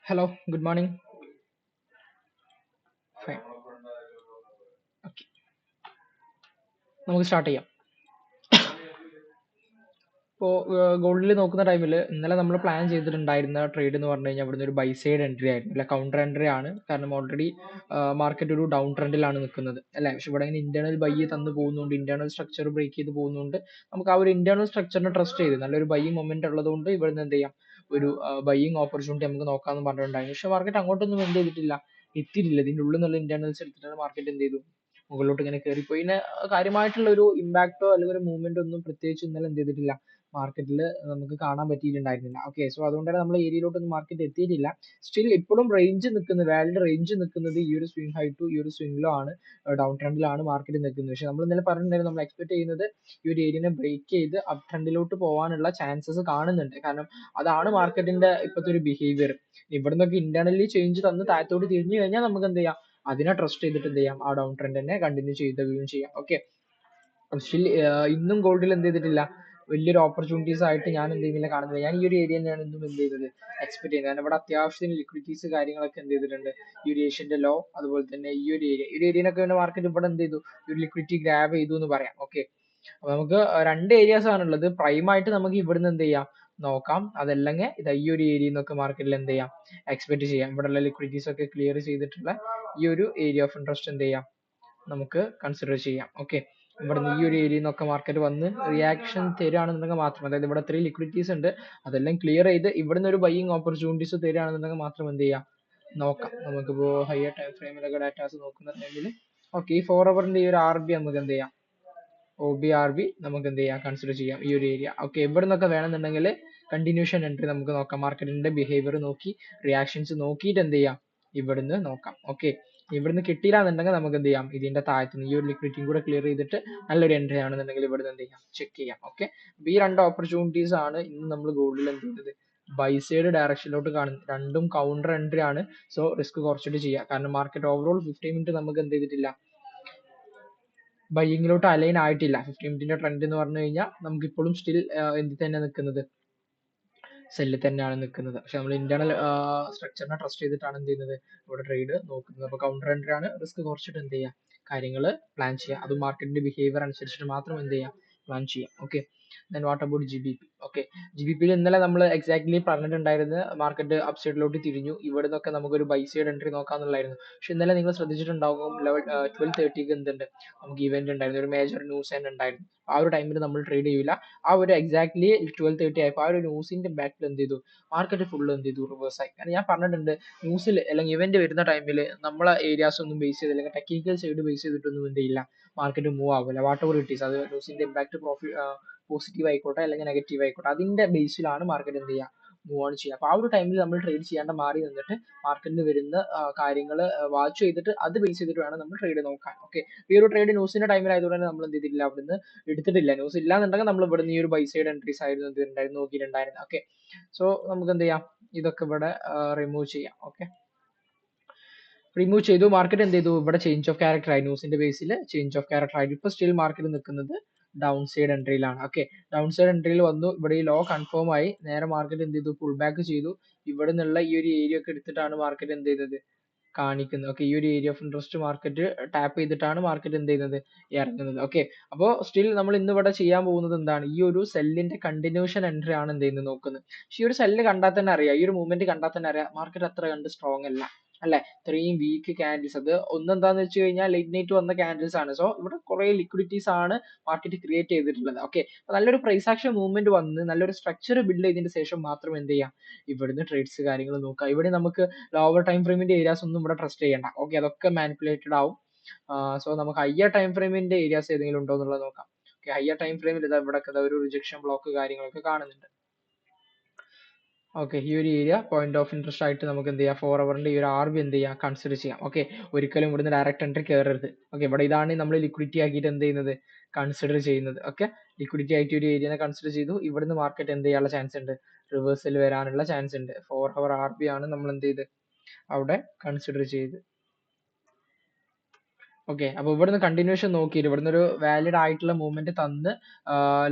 Hello, good morning. Fine. Okay. നമുക്ക് start ചെയ്യാം. ഇപ്പോൾ ഗോൾഡിൽ നോക്കുന്ന ടൈമിൽ ഇന്നലെ നമ്മൾ പ്ലാൻ ചെയ്തിട്ടുണ്ടായിരുന്ന ട്രേഡ് എന്ന് പറഞ്ഞു കഴിഞ്ഞാൽ ഇവിടുന്ന് ഒരു ബൈ സൈഡ് എൻട്രി ആയിരുന്നു, അല്ല കൗണ്ടർ എൻട്രി ആണ്. കാരണം ഓൾറെഡി മാർക്കറ്റ് ഒരു ഡൗൺ ട്രെൻഡിലാണ് നിൽക്കുന്നത് അല്ലേ. പക്ഷെ ഇവിടെ ഇങ്ങനെ ഇന്റേണൽ ബൈ തന്നു പോകുന്നുണ്ട്, ഇന്റേണൽ സ്ട്രക്ചർ ബ്രേക്ക് ചെയ്ത് പോകുന്നുണ്ട്. നമുക്ക് ആ ഒരു ഇന്റേണൽ സ്ട്രക്ചറിനെ ട്രസ്റ്റ് ചെയ്ത് നല്ലൊരു ബൈയിങ് മൊമെന്റ് ഉള്ളതുകൊണ്ട് ഇവിടുന്ന് എന്ത് ചെയ്യാം, ഒരു ബൈയിങ് ഓപ്പർച്യൂണിറ്റി നമുക്ക് നോക്കാമെന്ന് പറഞ്ഞിട്ടുണ്ടായിരുന്നു. പക്ഷെ മാർക്കറ്റ് അങ്ങോട്ടൊന്നും എന്ത് ചെയ്തിട്ടില്ല, എത്തിയിട്ടില്ല. ഇതിന്റെ ഉള്ളിൽ നിന്നുള്ള ഇന്റേണൽസ് എടുത്തിട്ടാണ് മാർക്കറ്റ് എന്ത് ചെയ്തു, മുകളിലോട്ട് ഇങ്ങനെ കയറിപ്പോയി. ഇതിന് കാര്യമായിട്ടുള്ള ഒരു ഇമ്പാക്റ്റോ അല്ലെങ്കിൽ ഒരു മൂവ്മെന്റോ ഒന്നും പ്രത്യേകിച്ച് ഇന്നലെ എന്ത് ചെയ്തിട്ടില്ല, മാർക്കറ്റിൽ നമുക്ക് കാണാൻ പറ്റിയിട്ടുണ്ടായിരുന്നില്ല. ഓക്കെ, സോ അതുകൊണ്ട് തന്നെ നമ്മൾ ഏരിയയിലോട്ടൊന്നും മാർക്കറ്റ് എത്തിയിട്ടില്ല. സ്റ്റിൽ ഇപ്പോഴും റേഞ്ച് നിൽക്കുന്നത്, വാലിഡ് റേഞ്ച് നിൽക്കുന്നത് ഈ ഒരു സ്വിംഗ് ഹൈ ടു ഈ ഒരു സ്വിംഗിലോ ആണ്, ഡൗൺ ട്രെൻഡിലാണ് മാർക്കറ്റ് നിൽക്കുന്നത്. പക്ഷെ നമ്മൾ ഇന്നലെ പറഞ്ഞിട്ടുണ്ടായിരുന്നു, നമ്മൾ എക്സ്പെക്ട് ചെയ്യുന്നത് ഈ ഒരു ഏരിയനെ ബ്രേക്ക് ചെയ്ത് അപ് ട്രെൻഡിലോട്ട് പോകാനുള്ള ചാൻസസ് കാണുന്നുണ്ട്. കാരണം അതാണ് മാർക്കറ്റിന്റെ ഇപ്പോഴത്തെ ഒരു ബിഹേവിയർ. ഇവിടെ നിന്നൊക്കെ ഇന്റേണലി ചേഞ്ച് തന്ന് താഴത്തോട്ട് തിരിഞ്ഞു കഴിഞ്ഞാൽ നമുക്ക് എന്ത് ചെയ്യാം, അതിനെ ട്രസ്റ്റ് ചെയ്തിട്ട് എന്ത് ചെയ്യാം, ആ ഡൗൺ ട്രെൻഡ് തന്നെ കണ്ടിന്യൂ ചെയ്തുകയും ചെയ്യാം. ഓക്കെ, സ്റ്റിൽ ഇന്നും ഗോൾഡിൽ എന്ത് ചെയ്തിട്ടില്ല, വലിയൊരു ഓപ്പർച്യൂണിറ്റീസ് ആയിട്ട് ഞാൻ എന്ത് ചെയ്യുന്നില്ല, കാണുന്നില്ല. ഞാൻ ഈ ഒരു ഏരിയ തന്നെയാണ് ഇന്നും എന്ത് ചെയ്തത്, എക്സ്പെക്ട് ചെയ്യുന്നത്. കാരണം ഇവിടെ അത്യാവശ്യത്തിന് ലിക്വിഡിറ്റീസ് കാര്യങ്ങളൊക്കെ എന്ത് ചെയ്തിട്ടുണ്ട്, ഈ ഒരു ഏഷ്യന്റെ ലോ അതുപോലെ തന്നെ ഈ ഒരു ഏരിയ, ഈ ഒരു ഏരിയനൊക്കെ പിന്നെ മാർക്കറ്റ് ഇവിടെ എന്ത് ചെയ്തു, ഒരു ലിക്വിഡിറ്റി ഗ്രാബ് ചെയ്തു എന്ന് പറയാം. ഓക്കെ, അപ്പൊ നമുക്ക് രണ്ട് ഏരിയാസ് ആണുള്ളത്. പ്രൈം ആയിട്ട് നമുക്ക് ഇവിടുന്ന് എന്ത് ചെയ്യാം, നോക്കാം. അതല്ലെങ്കിൽ ഇത് ഈ ഒരു ഏരിയയിൽ നിന്നൊക്കെ മാർക്കറ്റിൽ എന്ത് ചെയ്യാം, എക്സ്പെക്ട് ചെയ്യാം. ഇവിടെയുള്ള ലിക്വിഡിറ്റീസ് ഒക്കെ ക്ലിയർ ചെയ്തിട്ടുള്ള ഈ ഒരു ഏരിയ ഓഫ് ഇൻട്രസ്റ്റ് എന്ത് ചെയ്യാം, നമുക്ക് കൺസിഡർ ചെയ്യാം. ഓക്കെ, ഇവിടുന്ന് ഈ ഒരു ഏരിയയിൽ നിന്നൊക്കെ മാർക്കറ്റ് വന്ന് റിയാക്ഷൻ തരികയാണെന്നുണ്ടെങ്കിൽ മാത്രം, അതായത് ഇവിടെ 3 ലിക്വിഡിറ്റീസ് ഉണ്ട്, അതെല്ലാം ക്ലിയർ ചെയ്ത് ഇവിടുന്ന് ഒരു ബൈയിങ് ഓപ്പർച്യൂണിറ്റീസ് തരികയാണെന്നുണ്ടെങ്കിൽ മാത്രം എന്ത് ചെയ്യാം, നോക്കാം. നമുക്കിപ്പോൾ ഹയർ ടൈം ഫ്രെയിമിലൊക്കെ ഡാറ്റാസ് നോക്കുന്ന ടൈമിൽ ഓക്കെ, ഈ 4 ഹവറിന്റെ ഈ ഒരു ആർ ബി നമുക്ക് എന്ത് ചെയ്യാം, ഒ ബി ആർ ബി നമുക്ക് എന്ത് ചെയ്യാം, കൺസിഡർ ചെയ്യാം ഈ ഒരു ഏരിയ. ഓക്കെ, ഇവിടെ നിന്നൊക്കെ വേണമെന്നുണ്ടെങ്കിൽ കണ്ടിന്യൂഷൻ എൻട്രി നമുക്ക് നോക്കാം. മാർക്കറ്റിന്റെ ബിഹേവിയർ നോക്കി, റിയാക്ഷൻസ് നോക്കിയിട്ട് എന്ത് ചെയ്യാം, ഇവിടുന്ന് നോക്കാം. ഓക്കെ, ഇവിടുന്ന് കിട്ടിയില്ല എന്നുണ്ടെങ്കിൽ നമുക്ക് എന്ത് ചെയ്യാം, ഇതിന്റെ താഴത്തുനിന്ന് ഈ ഒരു ലിക്വിഡിറ്റിയും കൂടെ ക്ലിയർ ചെയ്തിട്ട് നല്ലൊരു എൻട്രി ആണെന്നുണ്ടെങ്കിൽ ഇവിടുന്ന് എന്ത് ചെയ്യാം, ചെക്ക് ചെയ്യാം. ഓക്കെ, അപ്പൊ ഈ രണ്ട് ഓപ്പർച്യൂണിറ്റീസ് ആണ് ഇന്ന് നമ്മൾ ഗോൾഡിൽ എന്ത് ചെയ്യുന്നത്, ബൈ സൈഡ് ഡയറക്ഷനിലോട്ട് കാണുന്നത്. രണ്ടും കൗണ്ടർ എൻട്രി ആണ്. സോ റിസ്ക് കുറച്ചിട്ട് ചെയ്യാം. കാരണം മാർക്കറ്റ് ഓവറോൾ 15 മിനിറ്റ് നമുക്ക് എന്ത് ചെയ്തിട്ടില്ല, ബൈയിങ്ങിലോട്ട് അലൈൻ ആയിട്ടില്ല. 15 മിനിറ്റിന്റെ ട്രെൻഡ് എന്ന് പറഞ്ഞു കഴിഞ്ഞാൽ നമുക്ക് ഇപ്പോഴും സ്റ്റിൽ എന്തിൽ തന്നെ നിൽക്കുന്നത്, സെല്ലിൽ തന്നെയാണ് നിൽക്കുന്നത്. പക്ഷെ നമ്മൾ ഇന്റേണൽ സ്ട്രക്ചറിനെ ട്രസ്റ്റ് ചെയ്തിട്ടാണ് എന്ത് ചെയ്യുന്നത്, ഇവിടെ ട്രേഡ് നോക്കുന്നത്. അപ്പോൾ കൗണ്ടർ എൻട്രി ആണ്, റിസ്ക് കുറച്ചിട്ട് എന്ത് ചെയ്യുക, കാര്യങ്ങൾ പ്ലാൻ ചെയ്യുക. അത് മാർക്കറ്റിന്റെ ബിഹേവിയർ അനുസരിച്ചിട്ട് മാത്രം എന്ത് ചെയ്യാം, പ്ലാൻ ചെയ്യാം. Okay, then what about G B P. Okay, G B പിയിൽ ഇന്നലെ നമ്മൾ എക്സാക്ട്ലി പറഞ്ഞിട്ടുണ്ടായിരുന്നത് മാർക്കറ്റ് അപ് സൈഡിലോട്ട് തിരിഞ്ഞു, ഇവിടെ നിന്നൊക്കെ നമുക്കൊരു ബൈ സൈഡ് എൻട്രി നോക്കാന്നുള്ളായിരുന്നു. പക്ഷെ ഇന്നലെ നിങ്ങൾ ശ്രദ്ധിച്ചിട്ടുണ്ടാകും, 12:30ക്ക് എന്തുണ്ട്, നമുക്ക് ഇവന്റ് ഉണ്ടായിരുന്നു, ഒരു മേജർ ന്യൂസ് തന്നെ ഉണ്ടായിരുന്നു. ആ ഒരു ടൈമിൽ നമ്മൾ ട്രേഡ് ചെയ്യില്ല. ആ ഒരു എക്സാക്ട്ലി 12:30 ആയപ്പോൾ ആ ഒരു ന്യൂസിന്റെ ബാക്കിൽ എന്ത് ചെയ്തു, മാർക്കറ്റ് ഫുള്ള് എന്ത് ചെയ്തു, റിവേഴ്സ് ആയി. കാരണം ഞാൻ പറഞ്ഞിട്ടുണ്ട്, ന്യൂസിൽ അല്ലെങ്കിൽ ഇവന്റ് വരുന്ന ടൈമിൽ നമ്മളെ ഏരിയാസ് ഒന്നും ബേസ് ചെയ്ത് അല്ലെങ്കിൽ ടെക്നിക്കൽ സൈഡ് ബേസ് ചെയ്തിട്ടൊന്നും എന്ത് ചെയ്യില്ല, മാർക്കറ്റ് മൂവ് ആവില്ല. വാട്ട് എവർ ഇറ്റ് ഈസ്, അത് ന്യൂസിന്റെ ഇമ്പാക്ട് പോസിറ്റീവ് ആയിക്കോട്ടെ അല്ലെങ്കിൽ നെഗറ്റീവ് ആയിക്കോട്ടെ, അതിന്റെ ബേസിലാണ് മാർക്കറ്റ് എന്ത് ചെയ്യുക, മൂവ് ഓൺ ചെയ്യുക. അപ്പൊ ആ ഒരു ടൈമിൽ നമ്മൾ ട്രേഡ് ചെയ്യാണ്ട് മാറി നിന്നിട്ട് മാർക്കറ്റിൽ വരുന്ന കാര്യങ്ങൾ വാച്ച് ചെയ്തിട്ട് അത് ബേസ് ചെയ്തിട്ട് വേണം നമ്മൾ ട്രേഡ് നോക്കാൻ. ഓക്കെ, ഈ ഒരു ട്രേഡ് ന്യൂസിന്റെ ടൈമിലായതുകൊണ്ട് തന്നെ നമ്മൾ എന്ത് ചെയ്തിട്ടില്ല, അവിടുന്ന് എടുത്തിട്ടില്ല. ന്യൂസ് ഇല്ലാന്നുണ്ടെങ്കിൽ നമ്മൾ ഇവിടുന്ന് ഈ ഒരു ബൈ സൈഡ് എൻട്രീസ് ആയിരുന്നു എന്ത് ഉണ്ടായിരുന്നു, നോക്കിയിട്ടുണ്ടായിരുന്നു. ഓക്കെ, സോ നമുക്ക് എന്ത് ചെയ്യാം, ഇതൊക്കെ ഇവിടെ റിമൂവ് ചെയ്യാം. ഓക്കെ, റിമൂവ് ചെയ്തു. മാർക്കറ്റ് എന്ത് ചെയ്തു, ഇവിടെ ചേഞ്ച് ഓഫ് ക്യാരക്ടർ ആയി, ന്യൂസിന്റെ ബേസിൽ ചേഞ്ച് ഓഫ് ക്യാരക്ടർ ആയിട്ട് ഇപ്പൊ സ്റ്റിൽ മാർക്കറ്റ് നിൽക്കുന്നത് ഡൗൺ സൈഡ് എൻട്രിയിലാണ്. ഓക്കെ, ഡൗൺ സൈഡ് എൻട്രിയിൽ വന്നു, ഇവിടെ ഈ ലോ കൺഫേം ആയി, നേരെ മാർക്കറ്റ് എന്ത് ചെയ്തു, പുൾ ബാക്ക് ചെയ്തു. ഇവിടെ നിന്നുള്ള ഈ ഒരു ഏരിയ ഒക്കെ എടുത്തിട്ടാണ് മാർക്കറ്റ് എന്ത് ചെയ്തത്, കാണിക്കുന്നത്. ഓക്കെ, ഈ ഒരു area of interest market tap ചെയ്തിട്ടാണ് മാർക്കറ്റ് എന്ത് ചെയ്യുന്നത്, ഇറങ്ങുന്നത്. ഓക്കെ, അപ്പോൾ സ്റ്റിൽ നമ്മൾ ഇന്ന് ഇവിടെ ചെയ്യാൻ പോകുന്നത് എന്താണ്, ഈ ഒരു സെല്ലിന്റെ കണ്ടിന്യൂഷൻ എൻട്രി ആണ് എന്ത് ചെയ്യുന്നത്, നോക്കുന്നത്. പക്ഷെ ഈ ഒരു സെല്ല് കണ്ടാൽ തന്നെ അറിയാം, ഈ ഒരു മൂവ്മെന്റ് കണ്ടാൽ തന്നെ അറിയാം, മാർക്കറ്റ് അത്ര കണ്ട് സ്ട്രോങ് അല്ല അല്ലെ. ഇത്രയും വീക്ക് ക്യാൻഡിൽസ്, അത് ഒന്നെന്താന്ന് വെച്ച് കഴിഞ്ഞാൽ ലേറ്റ് നൈറ്റ് വന്ന ക്യാൻഡിൽസ് ആണ്. സോ ഇവിടെ കുറെ ലിക്വിഡിറ്റീസ് ആണ് മാർക്കറ്റ് ക്രിയേറ്റ് ചെയ്തിട്ടുള്ളത്. ഓക്കെ, നല്ലൊരു പ്രൈസ് ആക്ഷൻ മൂവ്മെന്റ് വന്ന് നല്ലൊരു സ്ട്രക്ചർ ബിൽഡ് ചെയ്തതിന് ശേഷം മാത്രം എന്ത് ചെയ്യാം, ഇവിടുന്ന് ട്രേഡ്സ് കാര്യങ്ങൾ നോക്കാം. ഇവിടെ നമുക്ക് ലോവർ ടൈം ഫ്രെയിമിന്റെ ഏരിയാസ് ഒന്നും ഇവിടെ ട്രസ്റ്റ് ചെയ്യണ്ട. ഓക്കെ, അതൊക്കെ മാനിപ്പുലേറ്റഡ് ആവും. സോ നമുക്ക് ഹയർ ടൈം ഫ്രെയിമിന്റെ ഏരിയാസ് ഏതെങ്കിലും ഉണ്ടോ എന്നുള്ളത് നോക്കാം. ഓക്കെ, ഹയർ ടൈം ഫ്രെയിമിൽ ഇതാ ഇവിടെ ഒരു റിജക്ഷൻ ബ്ലോക്ക് കാര്യങ്ങളൊക്കെ കാണുന്നുണ്ട്. ഓക്കെ, ഈ ഒരു ഏരിയ പോയിന്റ് ഓഫ് ഇൻട്രസ്റ്റ് ആയിട്ട് നമുക്ക് എന്ത് ചെയ്യാം, 4 ഹവറിന്റെ ഈ ഒരു ആർ ബി എന്ത് ചെയ്യാം, കൺസിഡർ ചെയ്യാം. ഓക്കെ, ഒരിക്കലും ഇവിടുന്ന് ഡയറക്റ്റ് എൻട്രി കയറരുത്. ഓക്കെ, ഇവിടെ ഇതാണ് നമ്മൾ ലിക്വിഡിറ്റി ആക്കിയിട്ട് എന്ത് ചെയ്യുന്നത്, കൺസിഡർ ചെയ്യുന്നത്. ഓക്കെ, ലിക്വിഡിറ്റി ആയിട്ട് ഒരു ഏരിയനെ കൺസിഡർ ചെയ്തു. ഇവിടുന്ന് മാർക്കറ്റ് എന്ത് ചെയ്യാനുള്ള ചാൻസ് ഉണ്ട്, റിവേഴ്സൽ വരാനുള്ള ചാൻസ് ഉണ്ട്. 4 ഹവർ ആർ ബി ആണ് നമ്മൾ എന്ത് ചെയ്ത് അവിടെ കൺസിഡർ ചെയ്ത്. ഓക്കെ, അപ്പോൾ ഇവിടുന്ന് കണ്ടിന്യൂഷൻ നോക്കിയിട്ട് ഇവിടുന്ന് ഒരു വാലിഡ് ആയിട്ടുള്ള മൂവ്മെന്റ് തന്ന്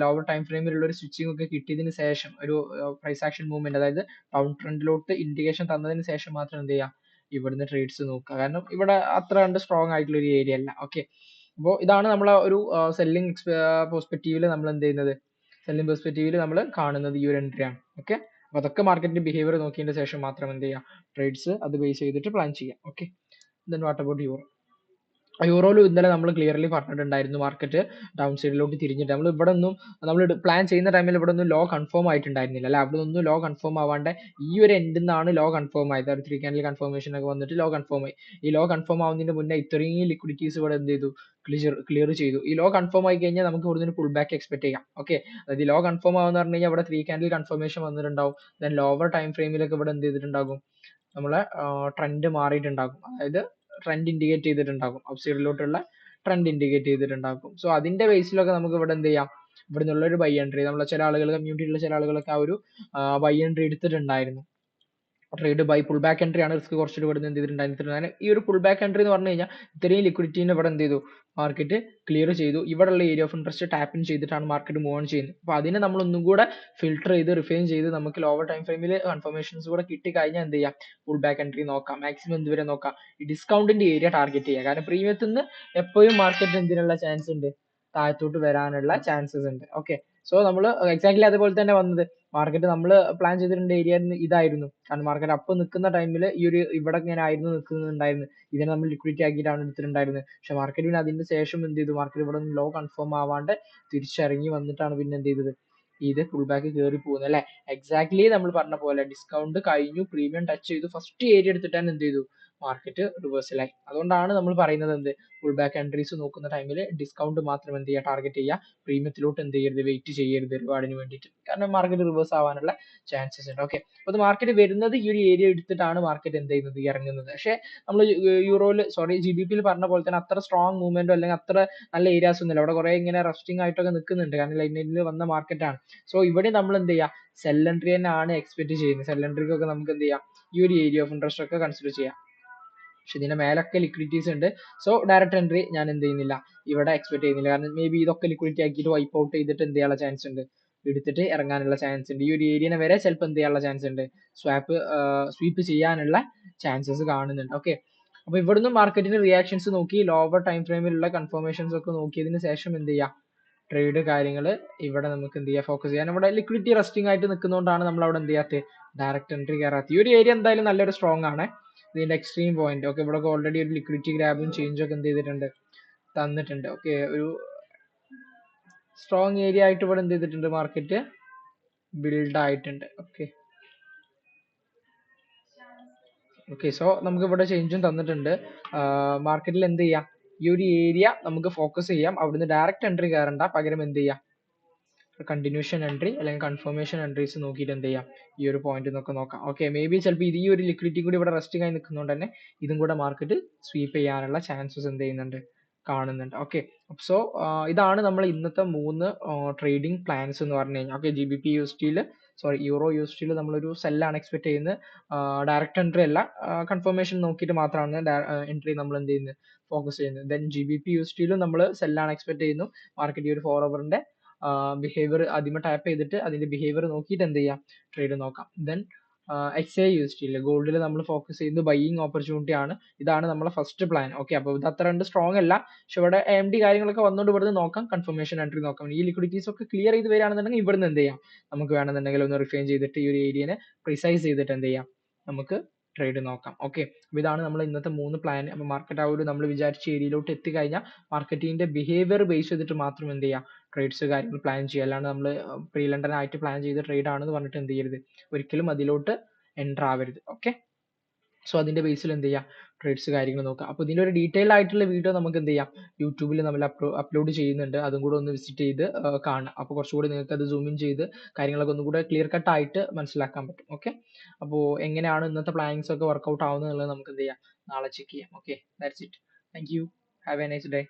ലോവർ ടൈം ഫ്രെയിമിലുള്ള ഒരു സ്വിച്ചിങ് ഒക്കെ കിട്ടിയതിന് ശേഷം ഒരു പ്രൈസ് ആക്ഷൻ മൂവ്മെന്റ്, അതായത് ഡൗൺ ട്രെൻഡിലോട്ട് ഇൻഡിക്കേഷൻ തന്നതിന് ശേഷം മാത്രം എന്ത് ചെയ്യുക, ഇവിടുന്ന് ട്രേഡ്സ് നോക്കുക. കാരണം ഇവിടെ അത്ര കണ്ട് സ്ട്രോങ് ആയിട്ടുള്ള ഒരു ഏരിയ അല്ല. ഓക്കെ, അപ്പോൾ ഇതാണ് നമ്മളെ ഒരു സെല്ലിംഗ് പെർസ്പെക്റ്റീവിൽ നമ്മൾ എന്ത് ചെയ്യുന്നത്, സെല്ലിംഗ് പെർസ്പെക്റ്റീവിൽ നമ്മൾ കാണുന്നത് ഈ ഒരു എൻട്രി ആണ്. ഓക്കെ, അപ്പോൾ അതൊക്കെ മാർക്കറ്റിന്റെ ബിഹേവിയർ നോക്കിയതിന് ശേഷം മാത്രം എന്ത് ചെയ്യുക, ട്രേഡ്സ് അത് ബേസ് ചെയ്തിട്ട് പ്ലാൻ ചെയ്യാം. Okay, then what about euro? യൂറോയിലും ഇന്നലെ നമ്മൾ ക്ലിയർലി പറഞ്ഞിട്ടുണ്ടായിരുന്നു മാർക്കറ്റ് ഡൗൺ സൈഡിലോട്ട് തിരിഞ്ഞിട്ട്. നമ്മൾ ഇവിടെ ഒന്നും നമ്മൾ പ്ലാൻ ചെയ്യുന്ന ടൈമിൽ ഇവിടെ ഒന്നും ലോ കൺഫേം ആയിട്ടുണ്ടായിരുന്നില്ല അല്ലെ, അവിടെ ഒന്നും ലോ കൺഫേം ആവാണ്ട് ഈ ഒരു എൻഡിൽ നിന്നാണ് ലോ കൺഫേം ആയത്. ഒരു 3 candle കൺഫർമേഷൻ ഒക്കെ വന്നിട്ട് ലോ കൺഫേം ആയി. ഈ ലോ കൺഫേം ആവുന്നതിന് മുന്നേ ഇത്രയും ലിക്വിഡിറ്റീസ് ഇവിടെ എന്ത് ചെയ്തു, ക്ലിയർ ചെയ്തു. ഈ ലോ കൺഫേം ആയി കഴിഞ്ഞാൽ നമുക്ക് ഇവിടുന്ന് ഒരു പുൾ ബാക്ക് എക്സ്പെക്ട് ചെയ്യാം. ഓക്കെ, അതായത് ലോ കൺഫേം ആവുന്ന പറഞ്ഞു കഴിഞ്ഞാൽ ഇവിടെ 3 candle കൺഫർമേഷൻ വന്നിട്ടുണ്ടാവും. ദെൻ ലോവർ ടൈം ഫ്രെയിമിലൊക്കെ ഇവിടെ എന്ത് ചെയ്തിട്ടുണ്ടാകും, നമ്മളെ ട്രെൻഡ് മാറിയിട്ടുണ്ടാകും. അതായത് ട്രെൻഡ് ഇൻഡിക്കേറ്റ് ചെയ്തിട്ടുണ്ടാകും, അപ് സൈഡിലോട്ടുള്ള ട്രെൻഡ് ഇൻഡിക്കേറ്റ് ചെയ്തിട്ടുണ്ടാകും. സോ അതിന്റെ ബേസിലൊക്കെ നമുക്ക് ഇവിടെ എന്ത് ചെയ്യാം, ഇവിടെ നിന്നുള്ള ഒരു ബൈ എൻട്രി, നമ്മളെ ചില ആളുകൾ കമ്മ്യൂണിറ്റിയിലുള്ള ചില ആളുകളൊക്കെ ആ ഒരു ബൈ എൻട്രി എടുത്തിട്ടുണ്ടായിരുന്നു. Trade buy pull back entry ആണ് റിസ്ക് കുറച്ചിട്ട് ഇവിടെ എന്ത് ചെയ്തിട്ടുണ്ടായിരുന്നു. ഈ ഒരു പുൾ ബാക്ക് എൻട്രി എന്ന് പറഞ്ഞു കഴിഞ്ഞാൽ ഇത്രയും ലിക്വിഡിറ്റിനെ ഇവിടെ എന്ത് ചെയ്തു, മാർക്കറ്റ് ക്ലിയർ ചെയ്തു. ഇവിടെയുള്ള area of interest tap in ചെയ്തിട്ടാണ് മാർക്കറ്റ് മൂവ് ഓൺ ചെയ്യുന്നത്. അപ്പോൾ അതിനെ നമ്മൾ ഒന്നും കൂടെ ഫിൽട്ടർ ചെയ്ത് റിഫൈൻ ചെയ്ത് നമുക്ക് ലോവർ ടൈം ഫ്രെയിമിൽ കൺഫർമേഷൻസ് കൂടെ കിട്ടി കഴിഞ്ഞാൽ എന്ത് ചെയ്യാം, പുൾ ബാക്ക് എൻട്രി നോക്കാം. മാക്സിമം എന്തുവരെ നോക്കാം, ഈ ഡിസ്കൗണ്ടിന്റെ ഏരിയ ടാർഗറ്റ് ചെയ്യുക. കാരണം പ്രീമിയത്തിൽ നിന്ന് എപ്പോഴും മാർക്കറ്റ് എന്തിനുള്ള ചാൻസ് ഉണ്ട്, താഴത്തോട്ട് വരാനുള്ള ചാൻസസ് ഉണ്ട്. ഓക്കെ, സോ നമ്മൾ എക്സാക്ട്ലി അതുപോലെ തന്നെ വന്നത് മാർക്കറ്റ് നമ്മൾ പ്ലാൻ ചെയ്തിട്ടുണ്ട് ഏരിയ ഇതായിരുന്നു. കാരണം മാർക്കറ്റ് അപ്പ് നിൽക്കുന്ന ടൈമിൽ ഈ ഒരു ഇവിടെ ഇങ്ങനെ ആയിരുന്നു നിൽക്കുന്നുണ്ടായിരുന്നു. ഇതിനെ നമ്മൾ ലിക്വിഡിറ്റി ആക്കിയിട്ടാണ് എടുത്തിട്ടുണ്ടായിരുന്നത്. പക്ഷെ മാർക്കറ്റ് പിന്നെ അതിന് ശേഷം എന്ത് ചെയ്തു, മാർക്കറ്റ് ഇവിടെ നിന്ന് ലോ കൺഫേം ആവാണ്ട് തിരിച്ചിറങ്ങി വന്നിട്ടാണ് പിന്നെ എന്ത് ചെയ്തത്, ഇത് പുൾ ബാക്ക് കയറി പോകുന്നത് അല്ലെ. എക്സാക്ട്ലി നമ്മൾ പറഞ്ഞ പോലെ ഡിസ്കൗണ്ട് കഴിഞ്ഞു, പ്രീമിയം ടച്ച് ചെയ്തു, ഫസ്റ്റ് ഏരിയ എടുത്തിട്ടാണ് എന്ത് ചെയ്തു, മാർക്കറ്റ് റിവേഴ്സലായി. അതുകൊണ്ടാണ് നമ്മൾ പറയുന്നത് എന്ത്, പുൾ ബാക്ക് എൻട്രീസ് നോക്കുന്ന ടൈമിൽ ഡിസ്കൗണ്ട് മാത്രം എന്ത് ചെയ്യുക, ടാർഗറ്റ് ചെയ്യുക. പ്രീമിയത്തിലോട്ട് എന്ത് ചെയ്യരുത്, വെയിറ്റ് ചെയ്യരുത് റിവാർഡിന് വേണ്ടിയിട്ട്. കാരണം മാർക്കറ്റ് റിവേഴ്സ് ആവാനുള്ള ചാൻസസ് ഉണ്ട്. ഓക്കെ, അപ്പോൾ മാർക്കറ്റ് വരുന്നത് ഈ ഒരു ഏരിയ എടുത്തിട്ടാണ് മാർക്കറ്റ് എന്ത് ചെയ്യുന്നത്, ഇറങ്ങുന്നത്. പക്ഷേ നമ്മൾ യൂറോയിൽ GBP പറഞ്ഞ പോലെ തന്നെ അത്ര സ്ട്രോങ് മൂവ്മെന്റോ അല്ലെങ്കിൽ അത്ര നല്ല ഏരിയാസ് ഒന്നുമില്ല. അവിടെ കുറെ ഇങ്ങനെ റെസ്റ്റിംഗ് ആയിട്ടൊക്കെ നിൽക്കുന്നുണ്ട്. കാരണം ലൈനിൽ വന്ന മാർക്കറ്റ് ആണ്. സോ ഇവിടെ നമ്മൾ എന്ത് ചെയ്യുക, സെൽ എൻട്രി തന്നെയാണ് എക്സ്പെക്ട് ചെയ്യുന്നത്. സെൽ എൻട്രിക്കൊക്കെ നമുക്ക് എന്ത് ചെയ്യാം, ഈ ഒരു ഏരിയ ഓഫ് ഇൻട്രസ്റ്റ് ഒക്കെ കൺസിഡർ ചെയ്യാം. പക്ഷെ ഇതിന്റെ മേലൊക്കെ ലിക്വിഡിറ്റീസ് ഉണ്ട്. സോ ഡയറക്റ്റ് എൻട്രി ഞാൻ എന്ത് ചെയ്യുന്നില്ല, ഇവിടെ എക്സ്പെക്ട് ചെയ്യുന്നില്ല. കാരണം മേ ബി ഇതൊക്കെ ലിക്വിഡിറ്റി ആക്കിയിട്ട് വൈപ്പ് ഔട്ട് ചെയ്തിട്ട് എന്ത് ചെയ്യാനുള്ള ചാൻസ് ഉണ്ട്, എടുത്തിട്ട് ഇറങ്ങാനുള്ള ചാൻസ് ഉണ്ട്. ഈ ഒരു ഏരിയനെ വരെ ചിലപ്പോൾ എന്ത് ചെയ്യാനുള്ള ചാൻസ് ഉണ്ട്, സ്വീപ്പ് ചെയ്യാനുള്ള ചാൻസസ് കാണുന്നുണ്ട്. ഓക്കെ, അപ്പൊ ഇവിടുന്ന് മാർക്കറ്റിന്റെ റിയാക്ഷൻസ് നോക്കി ലോവർ ടൈം ഫ്രെയിമിലുള്ള കൺഫർമേഷൻസ് ഒക്കെ നോക്കിയതിന് ശേഷം എന്ത് ചെയ്യാം, ട്രേഡ് കാര്യങ്ങൾ ഇവിടെ നമുക്ക് എന്ത് ചെയ്യാം, ഫോക്കസ് ചെയ്യാൻ. ഇവിടെ ലിക്വിഡിറ്റി റെസ്റ്റിംഗ് ആയിട്ട് നിൽക്കുന്നതുകൊണ്ടാണ് നമ്മൾ അവിടെ എന്ത് ചെയ്യാത്തത്, ഡയറക്റ്റ് എൻട്രി കയറാത്ത. ഈ ഒരു ഏരിയ എന്തായാലും നല്ലൊരു സ്ട്രോങ് ആണ്, ഇതിന്റെ എക്സ്ട്രീം പോയിന്റ്. ഓക്കെ, ഇവിടെ ഓൾറെഡി ഒരു ലിക്വിഡിറ്റി ഗ്രാബും ചേഞ്ചും ഒക്കെ എന്ത് ചെയ്തിട്ടുണ്ട്, തന്നിട്ടുണ്ട്. ഓക്കെ, ഒരു സ്ട്രോങ് ഏരിയ ആയിട്ട് ഇവിടെ എന്ത് ചെയ്തിട്ടുണ്ട്, മാർക്കറ്റ് ബിൽഡ് ആയിട്ടുണ്ട്. ഓക്കെ ഓക്കെ, സോ നമുക്ക് ഇവിടെ ചേഞ്ചും തന്നിട്ടുണ്ട്. മാർക്കറ്റിൽ എന്ത് ചെയ്യാം, ഈ ഒരു ഏരിയ നമുക്ക് ഫോക്കസ് ചെയ്യാം. അവിടുന്ന് ഡയറക്റ്റ് എൻട്രി കയറണ്ട, പകരം എന്ത് ചെയ്യാം, കണ്ടിന്യൂഷൻ എൻട്രി അല്ലെങ്കിൽ കൺഫർമേഷൻ എൻട്രീസ് നോക്കിയിട്ട് എന്ത് ചെയ്യാം, ഈ ഒരു പോയിന്റ് നോക്കാം. ഓക്കെ, മേ ബി ചിലപ്പോൾ ഇത് ഈ ഒരു ലിക്വിഡിറ്റി കൂടി ഇവിടെ റെസ്റ്റിംഗ് ആയി നിൽക്കുന്നതുകൊണ്ട് തന്നെ ഇതും കൂടെ മാർക്കറ്റ് സ്വീപ്പ് ചെയ്യാനുള്ള ചാൻസസ് എന്ത് ചെയ്യുന്നുണ്ട്, കാണുന്നുണ്ട്. ഓക്കെ, സോ ഇതാണ് നമ്മൾ ഇന്നത്തെ 3 ട്രേഡിംഗ് പ്ലാൻസ് എന്ന് പറഞ്ഞു കഴിഞ്ഞാൽ. ഓക്കെ, GBP USDയിൽ യൂറോ USDയിൽ നമ്മളൊരു സെല്ലാണ് എക്സ്പെക്ട് ചെയ്യുന്നത്. ഡയറക്റ്റ് എൻട്രി അല്ല, കൺഫർമേഷൻ നോക്കിയിട്ട് മാത്രമാണ് എൻട്രി നമ്മൾ എന്ത് ചെയ്യുന്നത്, ഫോക്കസ് ചെയ്യുന്നത്. ദെൻ GBP USDയിലും നമ്മൾ സെല്ലാണ് എക്സ്പെക്ട് ചെയ്യുന്നു. മാർക്കറ്റ് ഈ ഒരു 4 ഹവറിന്റെ ബിഹേവിയർ ആദ്യമേ ടാപ്പ് ചെയ്തിട്ട് അതിന്റെ ബിഹേവിയർ നോക്കിയിട്ട് എന്ത് ചെയ്യാം, ട്രേഡ് നോക്കാം. ദെൻ XA USD ഗോൾഡിൽ നമ്മൾ ഫോക്കസ് ചെയ്യുന്നത് ബൈയിങ് ഓപ്പർച്യൂണിറ്റി ആണ്. ഇതാണ് നമ്മളെ ഫസ്റ്റ് പ്ലാൻ. ഓക്കെ, അപ്പോൾ ഇത് അത്ര കണ്ട് സ്ട്രോങ് അല്ല, പക്ഷെ ഇവിടെ AMD കാര്യങ്ങളൊക്കെ വന്നുകൊണ്ട് ഇവിടുന്ന് നോക്കാം, കൺഫർമേഷൻ എൻട്രി നോക്കാം. ഈ ലിക്വിഡിറ്റീസ് ഒക്കെ ക്ലിയർ ചെയ്ത് വരികയാണെന്നുണ്ടെങ്കിൽ ഇവിടുന്ന് എന്ത് ചെയ്യാം, നമുക്ക് വേണമെന്നുണ്ടെങ്കിൽ ഒന്ന് റിഫൈൻ ചെയ്തിട്ട് ഈ ഒരു ഏരിയനെ പ്രിസൈസ് ചെയ്തിട്ട് എന്ത് ചെയ്യാം, നമുക്ക് ട്രേഡ് നോക്കാം. ഓക്കെ, അപ്പോൾ ഇതാണ് നമ്മൾ ഇന്നത്തെ 3 പ്ലാൻ. അപ്പോൾ മാർക്കറ്റ് ആ ഒരു നമ്മൾ വിചാരിച്ച ഏരിയയിലോട്ട് എത്തിക്കഴിഞ്ഞാൽ മാർക്കറ്റിന്റെ ബിഹേവിയർ ബേസ് ചെയ്തിട്ട് മാത്രം എന്ത് ചെയ്യാം, ട്രേഡ്സ് കാര്യങ്ങൾ പ്ലാൻ ചെയ്യുക. അല്ലാണ്ട് നമ്മൾ പ്രീ ലണ്ടൻ ആയിട്ട് പ്ലാൻ ചെയ്ത ട്രേഡ് ആണെന്ന് പറഞ്ഞിട്ട് എന്ത് ചെയ്യരുത്, ഒരിക്കലും അതിലോട്ട് എൻ്റർ ആവരുത്. ഓക്കെ, സോ അതിന്റെ ബേസിൽ എന്ത് ചെയ്യാം, ട്രേഡ്സ് കാര്യങ്ങൾ നോക്കാം. അപ്പോൾ ഇതിന്റെ ഒരു ഡീറ്റെയിൽ ആയിട്ടുള്ള വീഡിയോ നമുക്ക് എന്ത് ചെയ്യാം, യൂട്യൂബിൽ നമ്മൾ അപ്ലോഡ് ചെയ്യുന്നുണ്ട്. അതും കൂടെ ഒന്ന് വിസിറ്റ് ചെയ്ത് കാണാം. അപ്പോൾ കുറച്ചുകൂടി നിങ്ങൾക്ക് അത് സൂം ഇൻ ചെയ്ത് കാര്യങ്ങളൊക്കെ ഒന്നും കൂടെ ക്ലിയർ കട്ട് ആയിട്ട് മനസ്സിലാക്കാൻ പറ്റും. ഓക്കെ, അപ്പോൾ എങ്ങനെയാണ് ഇന്നത്തെ പ്ലാനിങ്സ് ഒക്കെ വർക്ക്ഔട്ട് ആവുന്നത് എന്നുള്ളത് നമുക്ക് എന്ത് ചെയ്യാം, നാളെ ചെക്ക് ചെയ്യാം. Okay, that's it. Thank you, have A nice day.